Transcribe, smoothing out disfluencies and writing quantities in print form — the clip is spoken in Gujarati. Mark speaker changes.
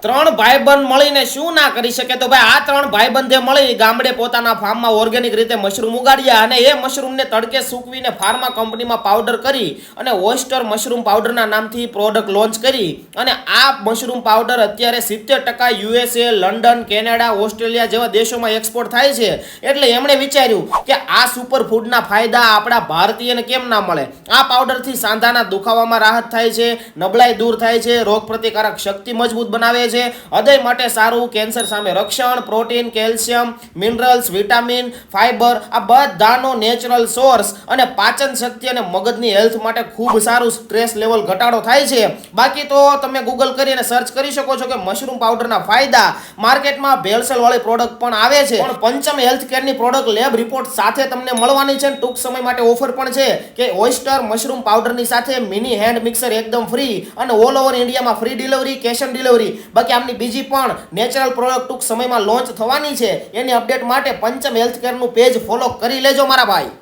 Speaker 1: ત્રણ ભાઈબંધ મળીને શું ના કરી શકે? તો ભાઈ આ ત્રણ ભાઈબંધે મળી ગામડે પોતાના ફાર્મમાં ઓર્ગેનિક રીતે મશરૂમ ઉગાડ્યા અને એ મશરૂમને તડકે સૂકવીને ફાર્મા કંપનીમાં પાવડર કરી અને ઓયસ્ટર મશરૂમ પાવડરના નામથી પ્રોડક્ટ લોન્ચ કરી અને આ મશરૂમ પાવડર અત્યારે 70% યુએસએ, લંડન, કેનેડા, ઓસ્ટ્રેલિયા જેવા દેશોમાં એક્સપોર્ટ થાય છે. એટલે એમણે વિચાર્યું કે આ સુપર ફૂડના ફાયદા આપણા ભારતીયને કેમ ના મળે. આ પાવડરથી સાંધાના દુખાવામાં રાહત થાય છે, નબળાઈ દૂર થાય છે, રોગ પ્રતિકારક શક્તિ મજબૂત બનાવે છે, હૃદય માટે સારું, કેન્સર સામે રક્ષણ, protein, calcium, minerals, vitamin, fibre આ બધાનો નેચરલ સોર્સ અને પાચન શક્તિ અને મગજની હેલ્થ માટે ખૂબ સારું. સ્ટ્રેસ લેવલ ઘટાડો થાય છે. બાકી તો તમે ગૂગલ કરીને સર્ચ કરી શકો છો કે મશરૂમ પાવડરના ફાયદા. માર્કેટમાં ભેળસેળ વાળી પ્રોડક્ટ પણ આવે છે, પણ પંચમ હેલ્થ કેરની પ્રોડક્ટ લેબ રિપોર્ટ સાથે તમને મળવાની છે. ટૂંક સમય માટે ઓફર પણ છે કે ઓયસ્ટર મશરૂમ પાવડરની સાથે મિની હેન્ડ મિક્સર એકદમ ફ્રી અને ઓલ ઓવર ઇન્ડિયામાં free delivery, cash on delivery. બાકી આમની બીજી પણ નેચરલ પ્રોડક્ટ ટૂંક સમયમાં લોન્ચ થવાની છે. એની અપડેટ માટે પંચમ હેલ્થ કેરનું પેજ ફોલો કરી લેજો મારા ભાઈ.